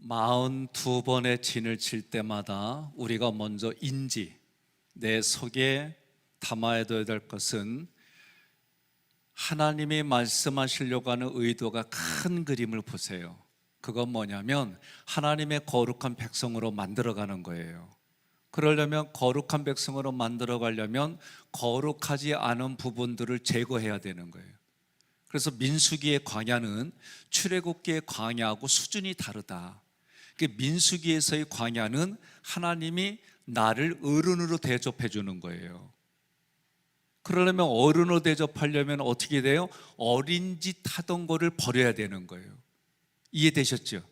42번의 진을 칠 때마다 우리가 먼저 내 속에 담아둬야 될 것은 하나님이 말씀하시려고 하는 의도가 큰 그림을 보세요. 그건 뭐냐면 하나님의 거룩한 백성으로 만들어가는 거예요. 그러려면 거룩한 백성으로 만들어가려면 거룩하지 않은 부분들을 제거해야 되는 거예요. 그래서 민수기의 광야는 출애굽기의 광야하고 수준이 다르다. 민수기에서의 광야는 하나님이 나를 어른으로 대접해 주는 거예요. 그러려면 어른으로 대접하려면 어떻게 돼요? 어린 짓 하던 거를 버려야 되는 거예요. 이해되셨죠?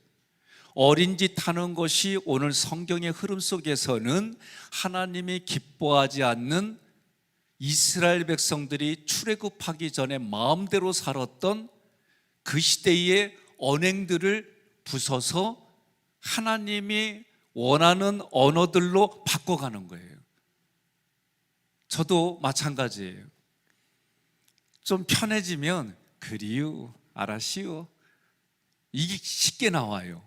어린 짓 하는 것이 오늘 성경의 흐름 속에서는 하나님이 기뻐하지 않는 이스라엘 백성들이 출애굽하기 전에 마음대로 살았던 그 시대의 언행들을 부숴서 하나님이 원하는 언어들로 바꿔가는 거예요. 저도 마찬가지예요. 좀 편해지면 그리우, 알았시오, 이게 쉽게 나와요.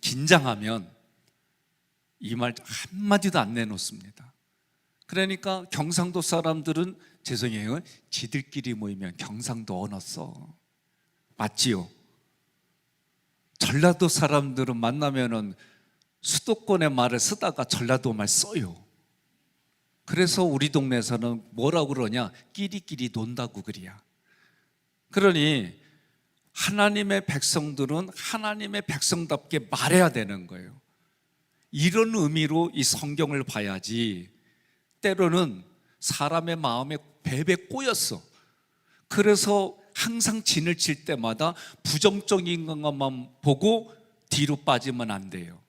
긴장하면 이 말 한마디도 안 내놓습니다. 그러니까 경상도 사람들은 죄송해요, 지들끼리 모이면 경상도 언어 써. 맞지요? 전라도 사람들은 만나면은 수도권의 말을 쓰다가 전라도 말 써요. 그래서 우리 동네에서는 뭐라고 그러냐? 끼리끼리 논다고 그래야. 그러니 하나님의 백성들은 하나님의 백성답게 말해야 되는 거예요. 이런 의미로 이 성경을 봐야지 때로는 사람의 마음에 배배 꼬였어. 그래서 항상 진을 칠 때마다 부정적인 것만 보고 뒤로 빠지면 안 돼요.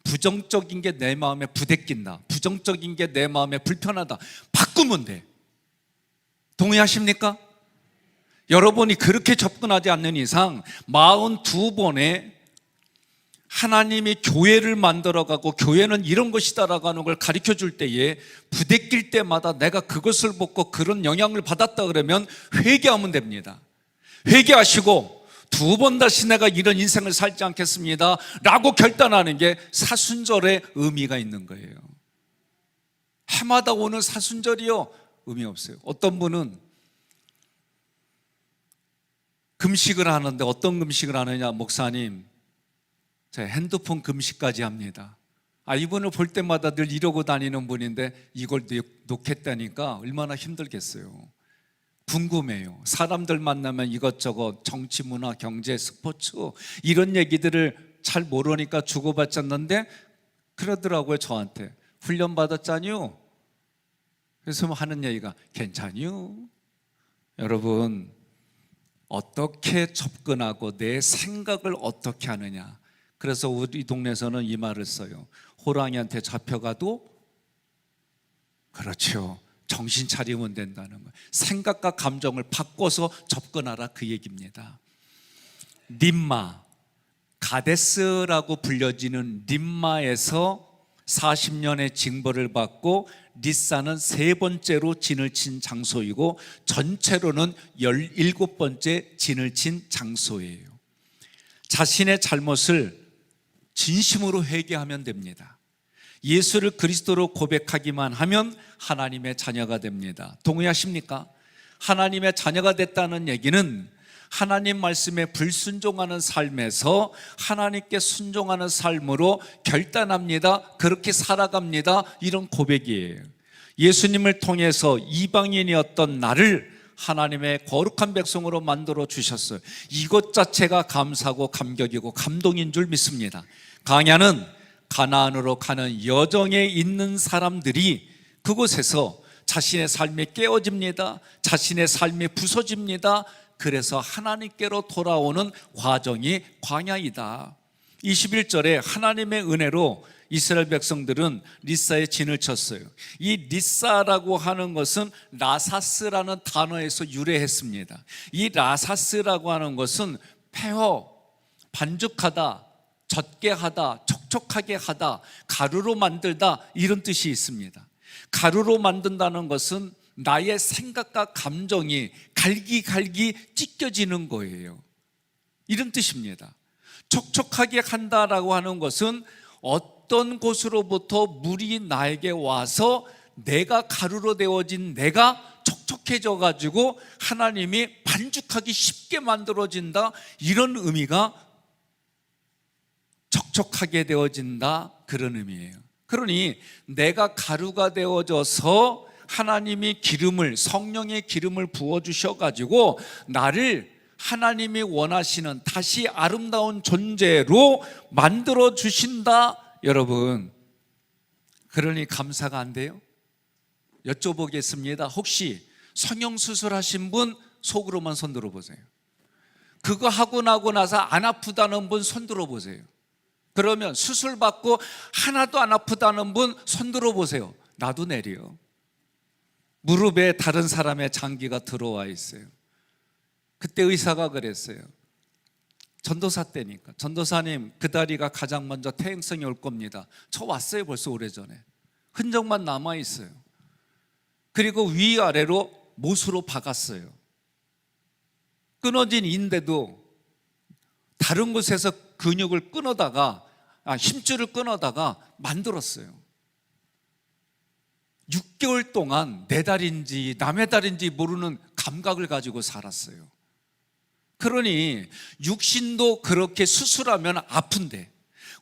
부정적인 게 내 마음에 부대낀다, 부정적인 게 내 마음에 불편하다, 바꾸면 돼. 동의하십니까? 여러분이 그렇게 접근하지 않는 이상 42번에 하나님이 교회를 만들어가고 교회는 이런 것이다라고 하는 걸 가르쳐 줄 때에 부대낄 때마다 내가 그것을 먹고 그런 영향을 받았다 그러면 회개하면 됩니다. 회개하시고 2번 다시 내가 이런 인생을 살지 않겠습니다 라고 결단하는 게 사순절의 의미가 있는 거예요. 해마다 오는 사순절이요, 의미 없어요. 어떤 분은 금식을 하는데 어떤 금식을 하느냐? 목사님, 제가 핸드폰 금식까지 합니다. 이분을 볼 때마다 늘 이러고 다니는 분인데 이걸 놓겠다니까 얼마나 힘들겠어요. 궁금해요. 사람들 만나면 이것저것 정치, 문화, 경제, 스포츠 이런 얘기들을 잘 모르니까 주고받지 않는데 그러더라고요. 저한테 훈련 받았잖요. 그래서 하는 얘기가 괜찮요. 여러분, 어떻게 접근하고 내 생각을 어떻게 하느냐. 그래서 우리 동네에서는 이 말을 써요. 호랑이한테 잡혀가도 그렇죠, 정신 차리면 된다는 거예요. 생각과 감정을 바꿔서 접근하라, 그 얘기입니다. 림마, 가데스라고 불려지는 림마에서 40년의 징벌을 받고 리사는 3번째로 진을 친 장소이고 전체로는 17번째 진을 친 장소예요. 자신의 잘못을 진심으로 회개하면 됩니다. 예수를 그리스도로 고백하기만 하면 하나님의 자녀가 됩니다. 동의하십니까? 하나님의 자녀가 됐다는 얘기는 하나님 말씀에 불순종하는 삶에서 하나님께 순종하는 삶으로 결단합니다, 그렇게 살아갑니다, 이런 고백이에요. 예수님을 통해서 이방인이었던 나를 하나님의 거룩한 백성으로 만들어 주셨어요. 이것 자체가 감사하고 감격이고 감동인 줄 믿습니다. 광야는 가나안으로 가는 여정에 있는 사람들이 그곳에서 자신의 삶이 깨어집니다. 자신의 삶이 부서집니다. 그래서 하나님께로 돌아오는 과정이 광야이다. 21절에 하나님의 은혜로 이스라엘 백성들은 리사의 진을 쳤어요. 이 리사라고 하는 것은 라사스라는 단어에서 유래했습니다. 이 라사스라고 하는 것은 폐허, 반죽하다, 젖게 하다, 촉촉하게 하다, 가루로 만들다, 이런 뜻이 있습니다. 가루로 만든다는 것은 나의 생각과 감정이 갈기갈기 찢겨지는 거예요. 이런 뜻입니다. 촉촉하게 한다라고 하는 것은 어떤 곳으로부터 물이 나에게 와서 내가 가루로 되어진 내가 촉촉해져 가지고 하나님이 반죽하기 쉽게 만들어진다, 이런 의미가 촉촉하게 되어진다, 그런 의미예요. 그러니 내가 가루가 되어져서 하나님이 기름을, 성령의 기름을 부어주셔 가지고 나를 하나님이 원하시는 다시 아름다운 존재로 만들어 주신다. 여러분, 그러니 감사가 안 돼요? 여쭤보겠습니다. 혹시 성형수술 하신 분 속으로만 손 들어보세요. 그거 하고 나고 나서 안 아프다는 분 손 들어보세요. 그러면 수술 받고 하나도 안 아프다는 분 손 들어보세요. 나도 내려. 무릎에 다른 사람의 장기가 들어와 있어요. 그때 의사가 그랬어요. 전도사 때니까, 전도사님 그 다리가 가장 먼저 퇴행성이 올 겁니다. 저 왔어요. 벌써 오래전에. 흔적만 남아 있어요. 그리고 위아래로 못으로 박았어요. 끊어진 인대도 다른 곳에서 근육을 끊어다가, 힘줄을 끊어다가 만들었어요. 6개월 동안 내 다리인지 남의 다리인지 모르는 감각을 가지고 살았어요. 그러니 육신도 그렇게 수술하면 아픈데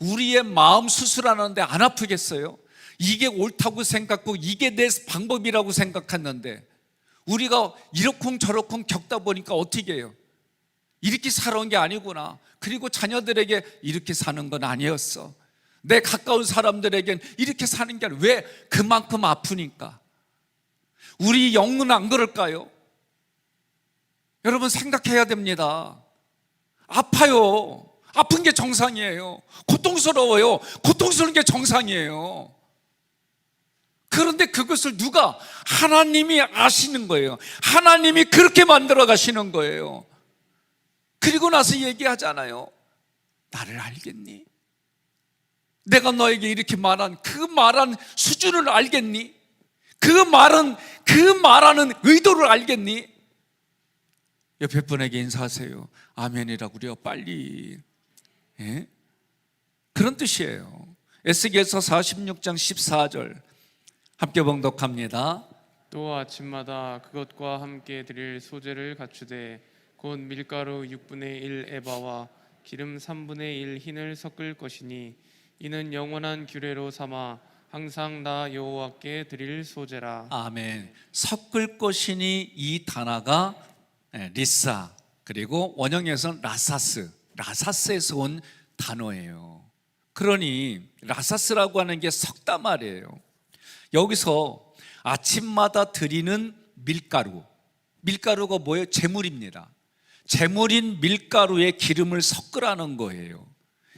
우리의 마음 수술하는데 안 아프겠어요? 이게 옳다고 생각하고 이게 내 방법이라고 생각했는데 우리가 이러쿵저러쿵 겪다 보니까 어떻게 해요? 이렇게 살아온 게 아니구나. 그리고 자녀들에게 이렇게 사는 건 아니었어. 내 가까운 사람들에겐 이렇게 사는 게 아니라, 왜? 그만큼 아프니까. 우리 영은 안 그럴까요? 여러분 생각해야 됩니다. 아파요. 아픈 게 정상이에요. 고통스러워요. 고통스러운 게 정상이에요. 그런데 그것을 누가? 하나님이 아시는 거예요. 하나님이 그렇게 만들어 가시는 거예요. 그리고 나서 얘기하잖아요. 나를 알겠니? 내가 너에게 이렇게 말한 그 말한 수준을 알겠니? 그 말하는 의도를 알겠니? 옆에 분에게 인사하세요. 아멘이라고 그래요. 빨리. 예? 그런 뜻이에요. 에스겔서 46장 14절 함께 봉독합니다. 또 아침마다 그것과 함께 드릴 소재를 갖추되 곧 밀가루 6분의 1 에바와 기름 3분의 1 흰을 섞을 것이니 이는 영원한 규례로 삼아 항상 나 여호와께 드릴 소재라. 아멘. 섞을 것이니, 이 단어가 리사, 그리고 원형에서는 라사스에서 온 단어예요. 그러니 라사스라고 하는 게 섞다 말이에요. 여기서 아침마다 드리는 밀가루가 뭐예요? 제물입니다. 제물인 밀가루에 기름을 섞으라는 거예요.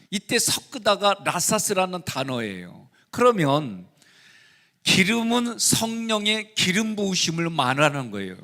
이때 섞다가 라사스라는 단어예요. 그러면 기름은 성령의 기름 부으심을 말하는 거예요.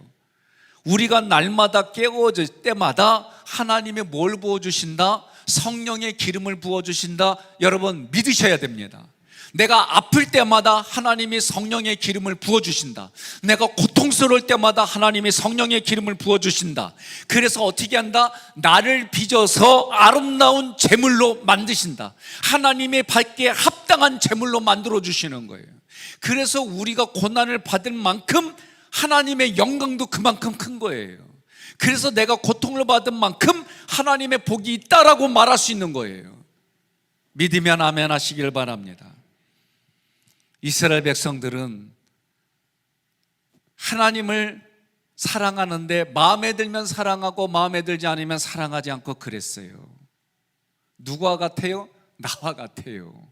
우리가 날마다 깨워질 때마다 하나님이 뭘 부어주신다? 성령의 기름을 부어주신다. 여러분 믿으셔야 됩니다. 내가 아플 때마다 하나님이 성령의 기름을 부어주신다. 내가 고통스러울 때마다 하나님이 성령의 기름을 부어주신다. 그래서 어떻게 한다? 나를 빚어서 아름다운 제물로 만드신다. 하나님의 받기에 합당한 제물로 만들어주시는 거예요. 그래서 우리가 고난을 받을 만큼 하나님의 영광도 그만큼 큰 거예요. 그래서 내가 고통을 받은 만큼 하나님의 복이 있다라고 말할 수 있는 거예요. 믿으면 아멘 하시길 바랍니다. 이스라엘 백성들은 하나님을 사랑하는데 마음에 들면 사랑하고 마음에 들지 않으면 사랑하지 않고 그랬어요. 누구와 같아요? 나와 같아요.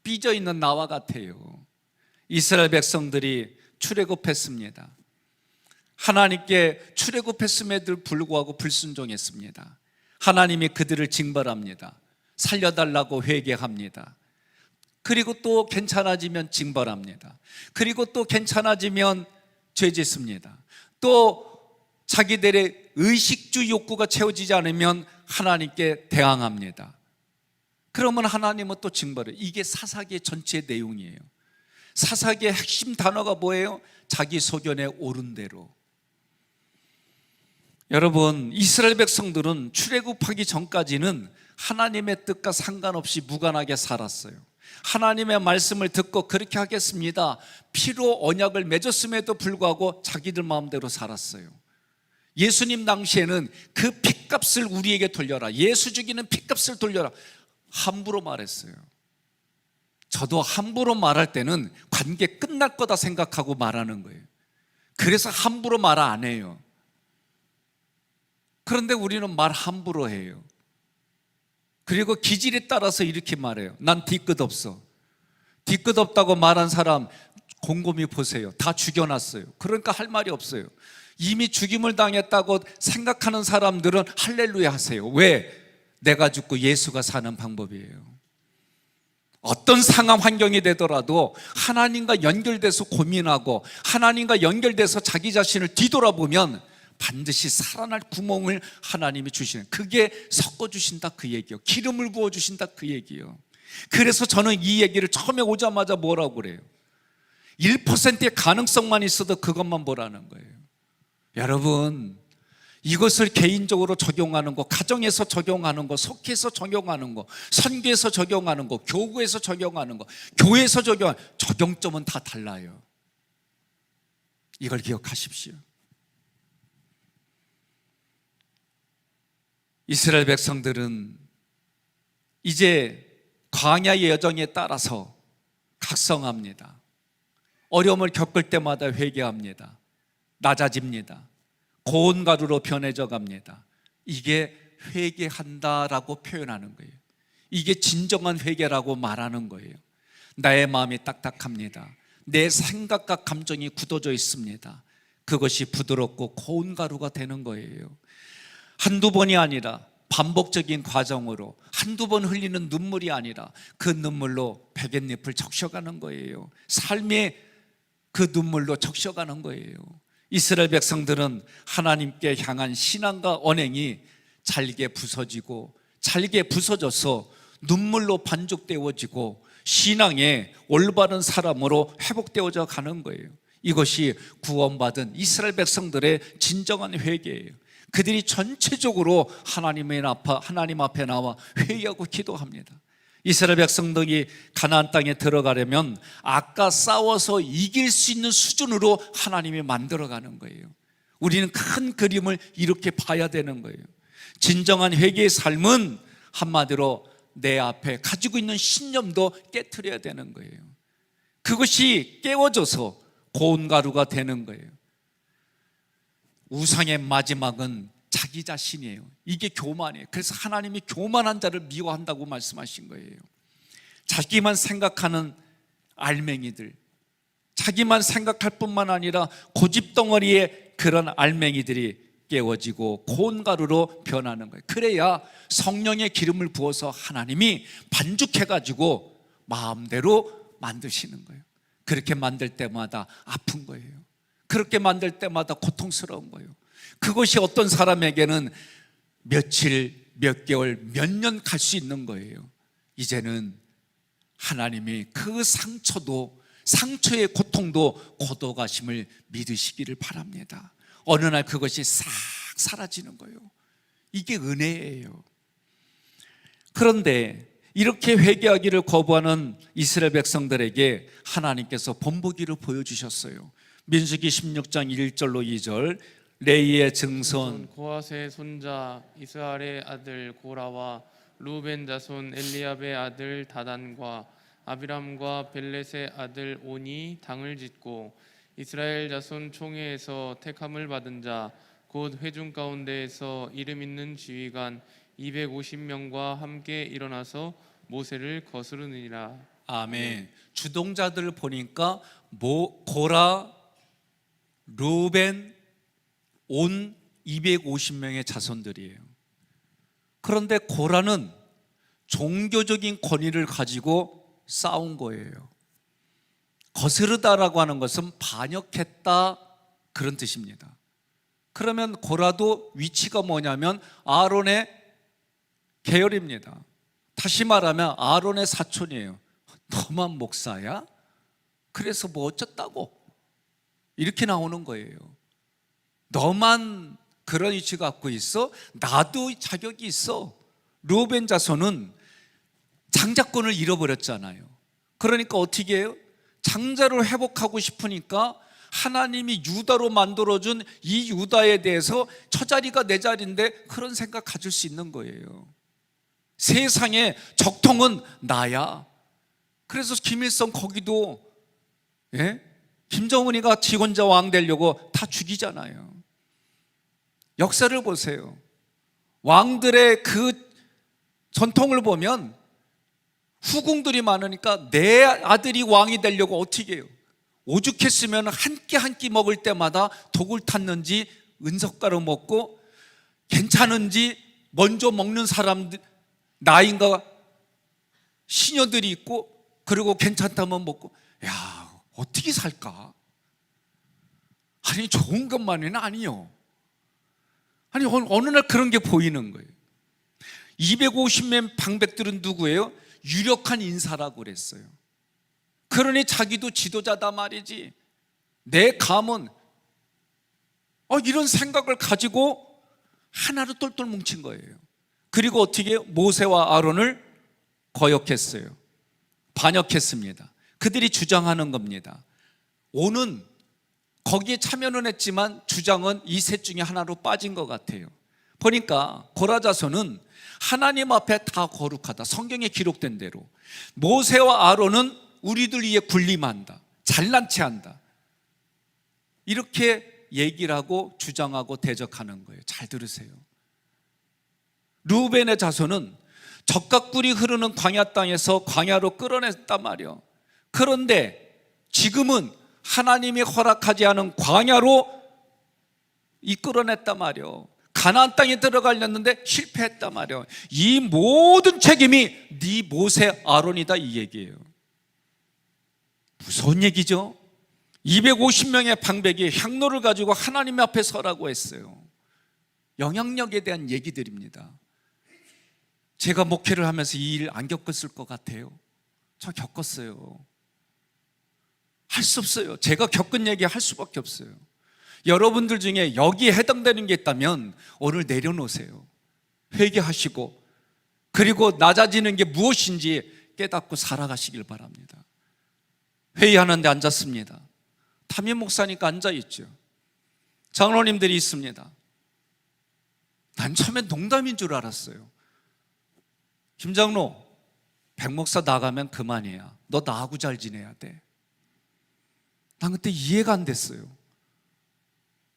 삐져있는 나와 같아요. 이스라엘 백성들이 출애굽했습니다. 하나님께 출애굽했음에도 불구하고 불순종했습니다. 하나님이 그들을 징벌합니다. 살려달라고 회개합니다. 그리고 또 괜찮아지면 징벌합니다. 그리고 또 괜찮아지면 죄짓습니다. 또 자기들의 의식주 욕구가 채워지지 않으면 하나님께 대항합니다. 그러면 하나님은 또 징벌해요. 이게 사사기의 전체 내용이에요. 사사기의 핵심 단어가 뭐예요? 자기 소견에 옳은 대로. 여러분, 이스라엘 백성들은 출애굽하기 전까지는 하나님의 뜻과 상관없이 무관하게 살았어요. 하나님의 말씀을 듣고 그렇게 하겠습니다, 피로 언약을 맺었음에도 불구하고 자기들 마음대로 살았어요. 예수님 당시에는 그 핏값을 우리에게 돌려라, 예수 죽이는 핏값을 돌려라, 함부로 말했어요. 저도 함부로 말할 때는 관계 끝날 거다 생각하고 말하는 거예요. 그래서 함부로 말 안 해요. 그런데 우리는 말 함부로 해요. 그리고 기질에 따라서 이렇게 말해요. 난 뒤끝 없어. 뒤끝 없다고 말한 사람 곰곰이 보세요. 다 죽여놨어요. 그러니까 할 말이 없어요. 이미 죽임을 당했다고 생각하는 사람들은 할렐루야 하세요. 왜? 내가 죽고 예수가 사는 방법이에요. 어떤 상황 환경이 되더라도 하나님과 연결돼서 고민하고 하나님과 연결돼서 자기 자신을 뒤돌아보면 반드시 살아날 구멍을 하나님이 주시는, 그게 섞어주신다 그 얘기요. 기름을 부어주신다 그 얘기요. 그래서 저는 이 얘기를 처음에 오자마자 뭐라고 그래요? 1%의 가능성만 있어도 그것만 보라는 거예요. 여러분, 이것을 개인적으로 적용하는 거, 가정에서 적용하는 거, 속해서 적용하는 거, 선교에서 적용하는 거, 교구에서 적용하는 거, 교회에서 적용하는 거, 적용점은 다 달라요. 이걸 기억하십시오. 이스라엘 백성들은 이제 광야의 여정에 따라서 각성합니다. 어려움을 겪을 때마다 회개합니다. 낮아집니다. 고운 가루로 변해져 갑니다. 이게 회개한다라고 표현하는 거예요. 이게 진정한 회개라고 말하는 거예요. 나의 마음이 딱딱합니다. 내 생각과 감정이 굳어져 있습니다. 그것이 부드럽고 고운 가루가 되는 거예요. 한두 번이 아니라 반복적인 과정으로 한두 번 흘리는 눈물이 아니라 그 눈물로 베갯잎을 적셔가는 거예요. 삶의 그 눈물로 적셔가는 거예요. 이스라엘 백성들은 하나님께 향한 신앙과 언행이 잘게 부서지고 잘게 부서져서 눈물로 반죽되어지고 신앙의 올바른 사람으로 회복되어져 가는 거예요. 이것이 구원받은 이스라엘 백성들의 진정한 회개예요. 그들이 전체적으로 하나님 앞에 나와 회개하고 기도합니다. 이스라엘 백성들이 가나안 땅에 들어가려면 아까 싸워서 이길 수 있는 수준으로 하나님이 만들어가는 거예요. 우리는 큰 그림을 이렇게 봐야 되는 거예요. 진정한 회개의 삶은 한마디로 내 앞에 가지고 있는 신념도 깨트려야 되는 거예요. 그것이 깨워져서 고운 가루가 되는 거예요. 우상의 마지막은 자기 자신이에요. 이게 교만이에요. 그래서 하나님이 교만한 자를 미워한다고 말씀하신 거예요. 자기만 생각하는 알맹이들, 자기만 생각할 뿐만 아니라 고집덩어리의 그런 알맹이들이 깨워지고 고운 가루로 변하는 거예요. 그래야 성령의 기름을 부어서 하나님이 반죽해가지고 마음대로 만드시는 거예요. 그렇게 만들 때마다 아픈 거예요. 그렇게 만들 때마다 고통스러운 거예요. 그것이 어떤 사람에게는 며칠, 몇 개월, 몇 년 갈 수 있는 거예요. 이제는 하나님이 그 상처의 고통도 고도가심을 믿으시기를 바랍니다. 어느 날 그것이 싹 사라지는 거예요. 이게 은혜예요. 그런데 이렇게 회개하기를 거부하는 이스라엘 백성들에게 하나님께서 본보기를 보여주셨어요. 민수기 16장 1절로 2절, 레이의 증손 고핫의 손자 이스라엘의 아들 고라와 루벤 자손 엘리압의 아들 다단과 아비람과 벨렛의 아들 온이 당을 짓고 이스라엘 자손 총회에서 택함을 받은 자 곧 회중 가운데에서 이름 있는 지휘관 250명과 함께 일어나서 모세를 거스르니라. 아멘. 주동자들을 보니까 고라, 루벤, 온 250명의 자손들이에요. 그런데 고라는 종교적인 권위를 가지고 싸운 거예요. 거스르다라고 하는 것은 반역했다 그런 뜻입니다. 그러면 고라도 위치가 뭐냐면 아론의 계열입니다. 다시 말하면 아론의 사촌이에요. 너만 목사야? 그래서 뭐 어쩌다고? 이렇게 나오는 거예요. 너만 그런 위치 갖고 있어? 나도 자격이 있어. 르우벤 자손은 장자권을 잃어버렸잖아요. 그러니까 어떻게 해요? 장자를 회복하고 싶으니까 하나님이 유다로 만들어준 이 유다에 대해서 저 자리가 내 자리인데 그런 생각 가질 수 있는 거예요. 세상에 적통은 나야. 그래서 김일성 거기도 김정은이가 지 혼자 왕 되려고 다 죽이잖아요. 역사를 보세요. 왕들의 그 전통을 보면 후궁들이 많으니까 내 아들이 왕이 되려고 어떻게 해요? 오죽했으면 한 끼 먹을 때마다 독을 탔는지 은석가루 먹고 괜찮은지 먼저 먹는 사람들, 나인가 시녀들이 있고, 그리고 괜찮다면 먹고, 야, 어떻게 살까? 아니, 좋은 것만은 아니요. 아니, 어느 날 그런 게 보이는 거예요. 250명 방백들은 누구예요? 유력한 인사라고 그랬어요. 그러니 자기도 지도자다 말이지. 내 감은 이런 생각을 가지고 하나로 똘똘 뭉친 거예요. 그리고 어떻게 모세와 아론을 거역했어요. 반역했습니다. 그들이 주장하는 겁니다. 오는 거기에 참여는 했지만 주장은 이 셋 중에 하나로 빠진 것 같아요. 보니까 고라 자손은 하나님 앞에 다 거룩하다. 성경에 기록된 대로 모세와 아론은 우리들 위에 군림한다, 잘난 체 한다, 이렇게 얘기를 하고 주장하고 대적하는 거예요. 잘 들으세요. 르우벤의 자손은 적각꿀이 흐르는 광야 땅에서 광야로 끌어냈단 말이에요. 그런데 지금은 하나님이 허락하지 않은 광야로 이끌어냈단 말이에요. 가나안 땅에 들어가려는데 실패했단 말이에요. 이 모든 책임이 네 모세 아론이다, 이 얘기예요. 무서운 얘기죠. 250명의 방백이 향로를 가지고 하나님 앞에 서라고 했어요. 영향력에 대한 얘기들입니다. 제가 목회를 하면서 이 일 안 겪었을 것 같아요. 저 겪었어요. 할 수 없어요. 제가 겪은 얘기 할 수밖에 없어요. 여러분들 중에 여기에 해당되는 게 있다면 오늘 내려놓으세요. 회개하시고, 그리고 낮아지는 게 무엇인지 깨닫고 살아가시길 바랍니다. 회의하는데 앉았습니다. 담임 목사니까 앉아있죠. 장로님들이 있습니다. 난 처음엔 농담인 줄 알았어요. 김 장로, 백 목사 나가면 그만이야. 너 나하고 잘 지내야 돼. 난 그때 이해가 안 됐어요.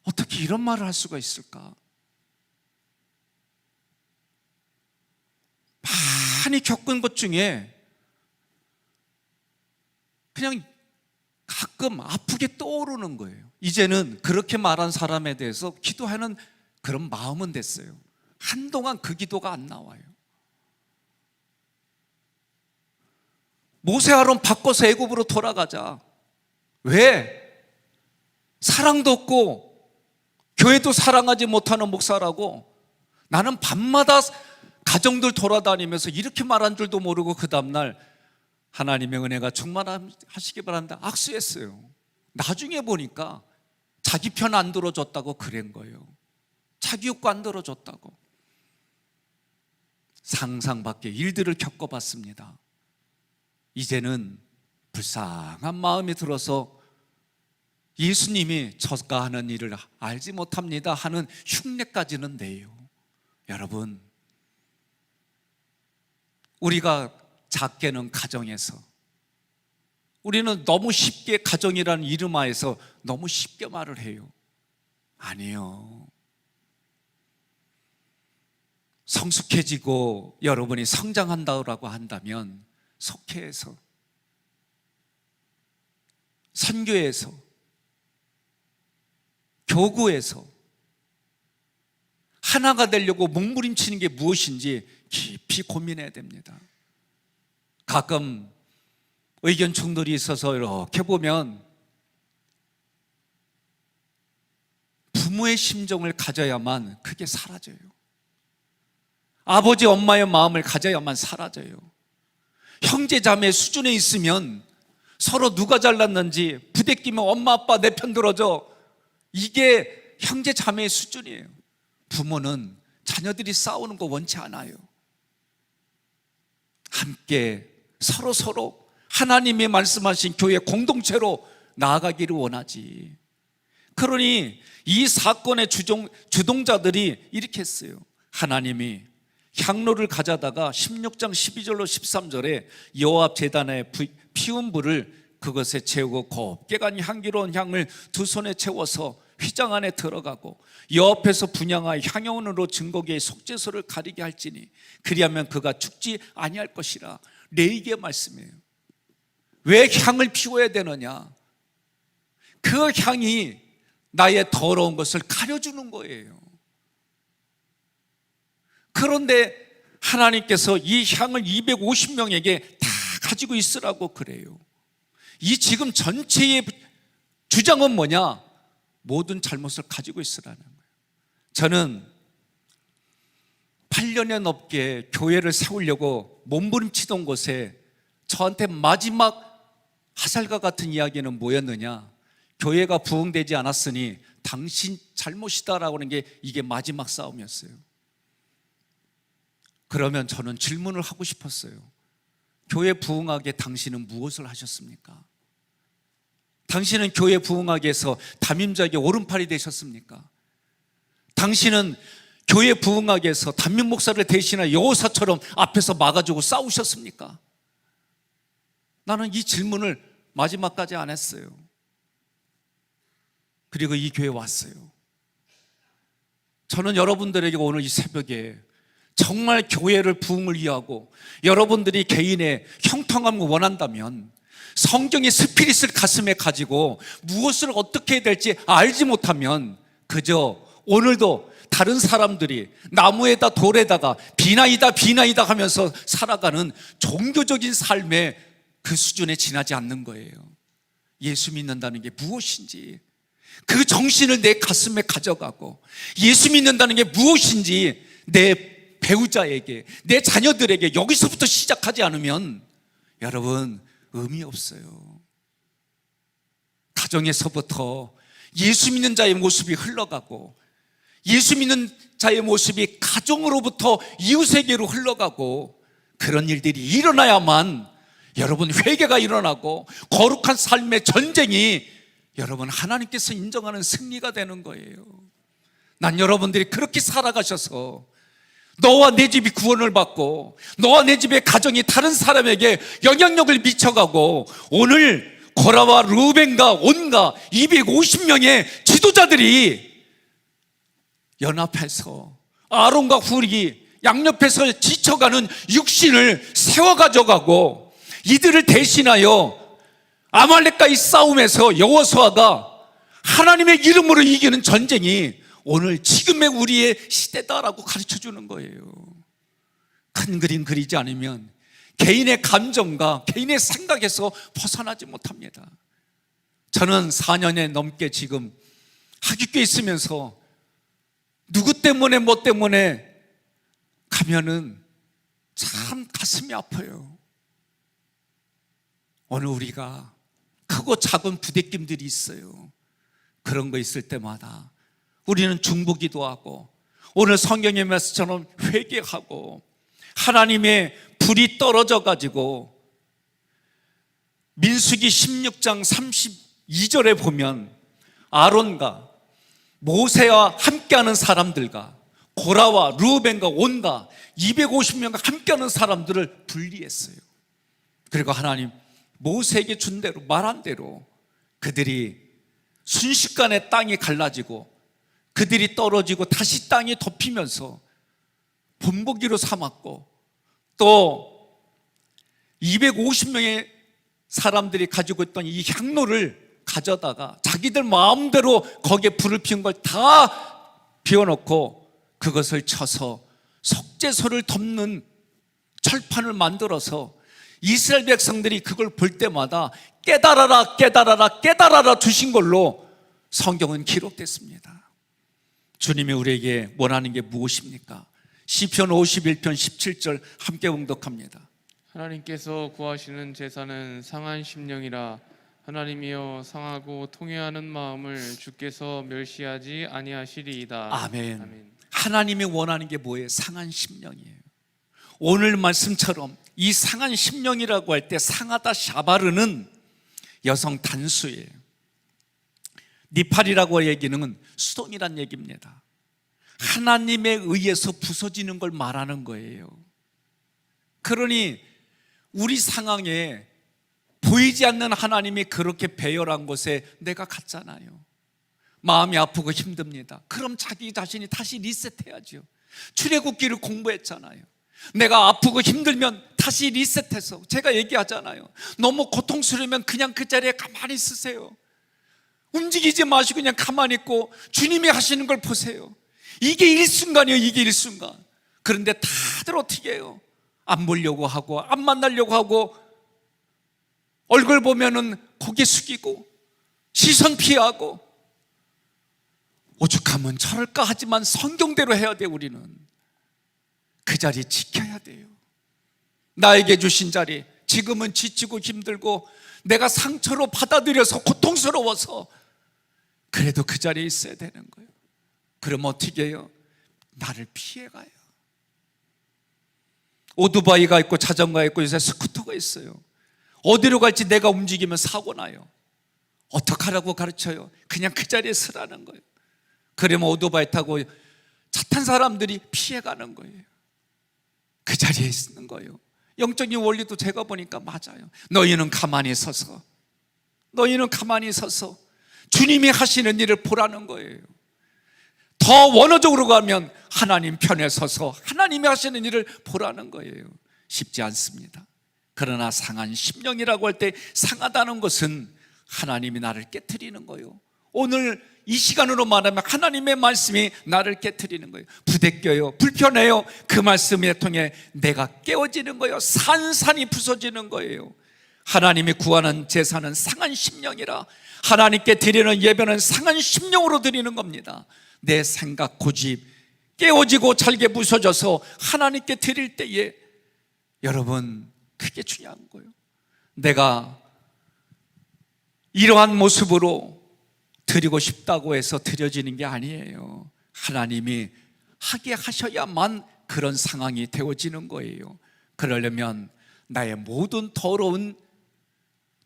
어떻게 이런 말을 할 수가 있을까? 많이 겪은 것 중에 그냥 가끔 아프게 떠오르는 거예요. 이제는 그렇게 말한 사람에 대해서 기도하는 그런 마음은 됐어요. 한동안 그 기도가 안 나와요. 모세 아론 바꿔서 애굽으로 돌아가자. 왜? 사랑도 없고 교회도 사랑하지 못하는 목사라고 나는 밤마다 가정들 돌아다니면서 이렇게 말한 줄도 모르고 그 다음날 하나님의 은혜가 충만하시기 바란다 악수했어요. 나중에 보니까 자기 편 안 들어줬다고 그런 거예요. 자기 욕구 안 들어줬다고. 상상 밖의 일들을 겪어봤습니다. 이제는 불쌍한 마음이 들어서 예수님이 저가 하는 일을 알지 못합니다 하는 흉내까지는 내요. 여러분, 우리가 작게는 가정에서, 우리는 너무 쉽게 가정이라는 이름 하에서 너무 쉽게 말을 해요. 아니요. 성숙해지고 여러분이 성장한다고 한다면 속회에서, 선교에서, 교구에서 하나가 되려고 몸부림치는 게 무엇인지 깊이 고민해야 됩니다. 가끔 의견 충돌이 있어서 이렇게 보면 부모의 심정을 가져야만 그게 사라져요. 아버지 엄마의 마음을 가져야만 사라져요. 형제 자매 수준에 있으면 서로 누가 잘났는지 부대끼면 엄마 아빠 내 편 들어줘, 이게 형제 자매의 수준이에요. 부모는 자녀들이 싸우는 거 원치 않아요. 함께 서로 하나님이 말씀하신 교회 공동체로 나아가기를 원하지. 그러니 이 사건의 주동자들이 이렇게 했어요. 하나님이 향로를 가져다가 16장 12절로 13절에 여호와 앞 제단에 피운 불을 그것에 채우고 곱게 간 향기로운 향을 두 손에 채워서 휘장 안에 들어가고 여호와께서 분향하여 향연으로 증거기의 속죄소를 가리게 할지니 그리하면 그가 죽지 아니할 것이라. 레위기의 말씀이에요. 왜 향을 피워야 되느냐? 그 향이 나의 더러운 것을 가려주는 거예요. 그런데 하나님께서 이 향을 250명에게 다 가지고 있으라고 그래요. 이 지금 전체의 주장은 뭐냐? 모든 잘못을 가지고 있으라는 거예요. 저는 8년에 넘게 교회를 세우려고 몸부림치던 곳에 저한테 마지막 화살과 같은 이야기는 뭐였느냐? 교회가 부흥되지 않았으니 당신 잘못이다라고 하는 게 이게 마지막 싸움이었어요. 그러면 저는 질문을 하고 싶었어요. 교회 부흥하게 당신은 무엇을 하셨습니까? 당신은 교회 부흥하게 해서 담임자에게 오른팔이 되셨습니까? 당신은 교회 부흥하게 해서 담임 목사를 대신한 여호사처럼 앞에서 막아주고 싸우셨습니까? 나는 이 질문을 마지막까지 안 했어요. 그리고 이 교회에 왔어요. 저는 여러분들에게 오늘 이 새벽에 정말 교회를 부흥을 위하고 여러분들이 개인의 형통함을 원한다면 성경의 스피릿을 가슴에 가지고 무엇을 어떻게 해야 될지 알지 못하면 그저 오늘도 다른 사람들이 나무에다 돌에다가 비나이다 하면서 살아가는 종교적인 삶의 그 수준에 지나지 않는 거예요. 예수 믿는다는 게 무엇인지 그 정신을 내 가슴에 가져가고 예수 믿는다는 게 무엇인지 내 배우자에게 내 자녀들에게 여기서부터 시작하지 않으면 여러분 의미 없어요. 가정에서부터 예수 믿는 자의 모습이 흘러가고 예수 믿는 자의 모습이 가정으로부터 이웃에게로 흘러가고 그런 일들이 일어나야만 여러분 회개가 일어나고 거룩한 삶의 전쟁이 여러분 하나님께서 인정하는 승리가 되는 거예요. 난 여러분들이 그렇게 살아가셔서 너와 내 집이 구원을 받고 너와 내 집의 가정이 다른 사람에게 영향력을 미쳐가고 오늘 고라와 루벤과 온과 250명의 지도자들이 연합해서 아론과 훌이 양옆에서 지쳐가는 육신을 세워 가져가고 이들을 대신하여 아말렉과의 싸움에서 여호수아가 하나님의 이름으로 이기는 전쟁이 오늘 지금의 우리의 시대다라고 가르쳐 주는 거예요. 큰 그림 그리지 않으면 개인의 감정과 개인의 생각에서 벗어나지 못합니다. 저는 4년에 넘게 지금 하기교에 있으면서 누구 때문에 뭐 때문에 가면은 참 가슴이 아파요. 오늘 우리가 크고 작은 부대낌들이 있어요. 그런 거 있을 때마다 우리는 중보기도 하고 오늘 성경의 말씀처럼 회개하고 하나님의 불이 떨어져 가지고 민수기 16장 32절에 보면 아론과 모세와 함께하는 사람들과 고라와 르우벤과 온과 250명과 함께하는 사람들을 분리했어요. 그리고 하나님 모세에게 준 대로 말한 대로 그들이 순식간에 땅이 갈라지고 그들이 떨어지고 다시 땅이 덮이면서 본보기로 삼았고 또 250명의 사람들이 가지고 있던 이 향로를 가져다가 자기들 마음대로 거기에 불을 피운 걸 다 비워놓고 그것을 쳐서 속죄소를 덮는 철판을 만들어서 이스라엘 백성들이 그걸 볼 때마다 깨달아라 깨달아라 깨달아라 주신 걸로 성경은 기록됐습니다. 주님이 우리에게 원하는 게 무엇입니까? 시편 51편 17절 함께 봉독합니다. 하나님께서 구하시는 제사는 상한 심령이라. 하나님이여 상하고 통회하는 마음을 주께서 멸시하지 아니하시리이다. 아멘. 하나님이 원하는 게 뭐예요? 상한 심령이에요. 오늘 말씀처럼 이 상한 심령이라고 할 때 상하다 샤바르는 여성 단수예요. 니팔이라고 얘기는 수동이란 얘기입니다. 하나님에 의해서 부서지는 걸 말하는 거예요. 그러니 우리 상황에 보이지 않는 하나님이 그렇게 배열한 곳에 내가 갔잖아요. 마음이 아프고 힘듭니다. 그럼 자기 자신이 다시 리셋해야죠. 출애굽기를 공부했잖아요. 내가 아프고 힘들면 다시 리셋해서, 제가 얘기하잖아요. 너무 고통스러우면 그냥 그 자리에 가만히 있으세요. 움직이지 마시고 그냥 가만히 있고 주님이 하시는 걸 보세요. 이게 일순간이에요. 이게 일순간. 그런데 다들 어떻게 해요? 안 보려고 하고 안 만나려고 하고 얼굴 보면은 고개 숙이고 시선 피하고 오죽하면 저럴까 하지만 성경대로 해야 돼. 우리는 그 자리 지켜야 돼요. 나에게 주신 자리, 지금은 지치고 힘들고 내가 상처로 받아들여서 고통스러워서 그래도 그 자리에 있어야 되는 거예요. 그럼 어떻게 해요? 나를 피해가요. 오토바이가 있고 자전거가 있고 요새 스쿠터가 있어요. 어디로 갈지 내가 움직이면 사고 나요. 어떡하라고 가르쳐요? 그냥 그 자리에 서라는 거예요. 그러면 오토바이 타고 차 탄 사람들이 피해가는 거예요. 그 자리에 있는 거예요. 영적인 원리도 제가 보니까 맞아요. 너희는 가만히 서서 주님이 하시는 일을 보라는 거예요. 더 원어적으로 가면 하나님 편에 서서 하나님이 하시는 일을 보라는 거예요. 쉽지 않습니다. 그러나 상한 심령이라고 할 때 상하다는 것은 하나님이 나를 깨트리는 거예요. 오늘 이 시간으로 말하면 하나님의 말씀이 나를 깨트리는 거예요. 부대껴요, 불편해요. 그 말씀에 통해 내가 깨어지는 거예요. 산산이 부서지는 거예요. 하나님이 구하는 제사는 상한 심령이라, 하나님께 드리는 예배는 상한 심령으로 드리는 겁니다. 내 생각, 고집 깨어지고 잘게 부서져서 하나님께 드릴 때에 여러분 그게 중요한 거예요. 내가 이러한 모습으로 드리고 싶다고 해서 드려지는 게 아니에요. 하나님이 하게 하셔야만 그런 상황이 되어지는 거예요. 그러려면 나의 모든 더러운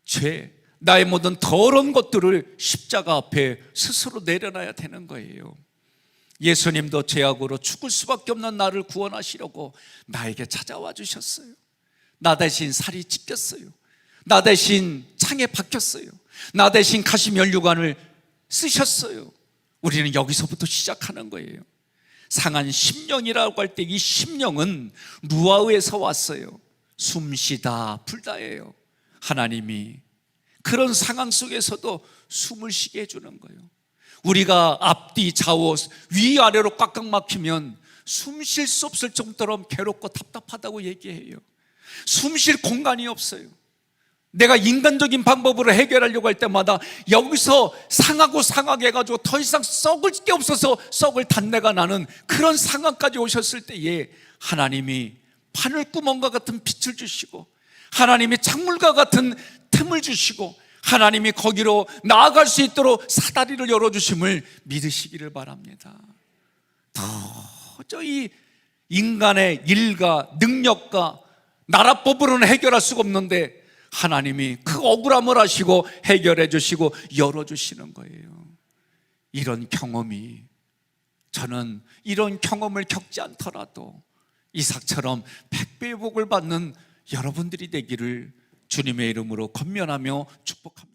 죄, 나의 모든 더러운 것들을 십자가 앞에 스스로 내려놔야 되는 거예요. 예수님도 죄악으로 죽을 수밖에 없는 나를 구원하시려고 나에게 찾아와 주셨어요. 나 대신 살이 찢겼어요. 나 대신 창에 박혔어요. 나 대신 가시면류관을 쓰셨어요. 우리는 여기서부터 시작하는 거예요. 상한 심령이라고 할 때 이 심령은 루아흐에서 왔어요. 숨쉬다 불다예요. 하나님이 그런 상황 속에서도 숨을 쉬게 해주는 거예요. 우리가 앞뒤 좌우 위아래로 꽉꽉 막히면 숨 쉴 수 없을 정도로 괴롭고 답답하다고 얘기해요. 숨 쉴 공간이 없어요. 내가 인간적인 방법으로 해결하려고 할 때마다 여기서 상하게 해가지고 더 이상 썩을 게 없어서 썩을 단내가 나는 그런 상황까지 오셨을 때에 하나님이 바늘구멍과 같은 빛을 주시고 하나님이 창문과 같은 틈을 주시고 하나님이 거기로 나아갈 수 있도록 사다리를 열어주심을 믿으시기를 바랍니다. 도저히 인간의 일과 능력과 나라법으로는 해결할 수가 없는데 하나님이 그 억울함을 하시고 해결해 주시고 열어주시는 거예요. 이런 경험이, 저는 이런 경험을 겪지 않더라도 이삭처럼 100배의 복을 받는 여러분들이 되기를 주님의 이름으로 권면하며 축복합니다.